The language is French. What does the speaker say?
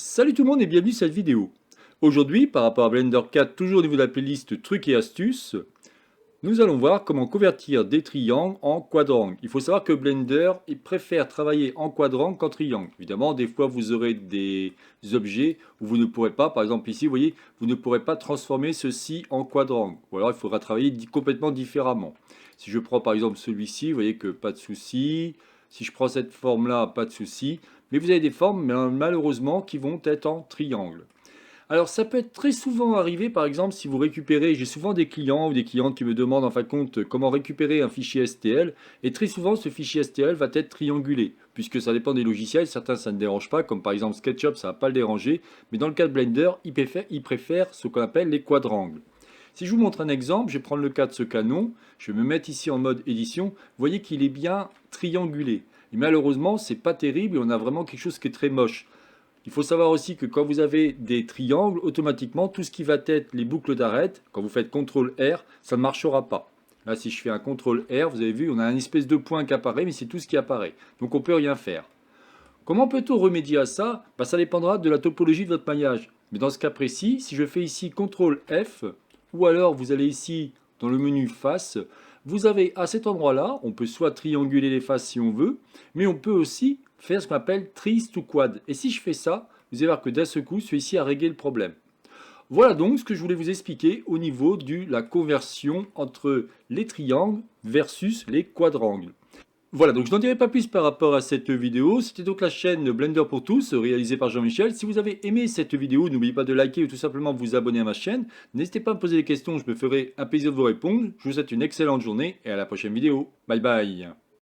Salut tout le monde et bienvenue sur cette vidéo. Aujourd'hui, par rapport à Blender 4, toujours au niveau de la playlist trucs et astuces, nous allons voir comment convertir des triangles en quadrangles. Il faut savoir que Blender il préfère travailler en quadrangle qu'en triangle. Évidemment, des fois vous aurez des objets où vous ne pourrez pas, par exemple ici, vous voyez, vous ne pourrez pas transformer ceci en quadrangle. Ou alors il faudra travailler complètement différemment. Si je prends par exemple celui-ci, vous voyez que pas de souci. Si je prends cette forme-là, pas de souci. Mais vous avez des formes, malheureusement, qui vont être en triangle. Alors ça peut être très souvent arrivé, par exemple, si vous récupérez, j'ai souvent des clients ou des clientes qui me demandent en fin de compte comment récupérer un fichier STL, et très souvent ce fichier STL va être triangulé, puisque ça dépend des logiciels, certains ça ne dérange pas, comme par exemple SketchUp ça ne va pas le déranger, mais dans le cas de Blender, il préfère ce qu'on appelle les quadrangles. Si je vous montre un exemple, je vais prendre le cas de ce canon, je vais me mettre ici en mode édition, vous voyez qu'il est bien triangulé. Et malheureusement, c'est pas terrible et on a vraiment quelque chose qui est très moche. Il faut savoir aussi que quand vous avez des triangles, automatiquement, tout ce qui va être les boucles d'arête, quand vous faites CTRL R, ça ne marchera pas. Là, si je fais un CTRL R, vous avez vu, on a un espèce de point qui apparaît, mais c'est tout ce qui apparaît. Donc on ne peut rien faire. Comment peut-on remédier à ça? Ça dépendra de la topologie de votre maillage. Mais dans ce cas précis, si je fais ici CTRL F, ou alors vous allez ici dans le menu face, vous avez à cet endroit-là, on peut soit trianguler les faces si on veut, mais on peut aussi faire ce qu'on appelle Trees to Quad. Et si je fais ça, vous allez voir que d'un seul coup, celui-ci a réglé le problème. Voilà donc ce que je voulais vous expliquer au niveau de la conversion entre les triangles versus les quadrangles. Voilà, donc je n'en dirai pas plus par rapport à cette vidéo. C'était donc la chaîne Blender pour tous, réalisée par Jean-Michel. Si vous avez aimé cette vidéo, n'oubliez pas de liker ou tout simplement vous abonner à ma chaîne. N'hésitez pas à me poser des questions, je me ferai un plaisir de vous répondre. Je vous souhaite une excellente journée et à la prochaine vidéo. Bye bye.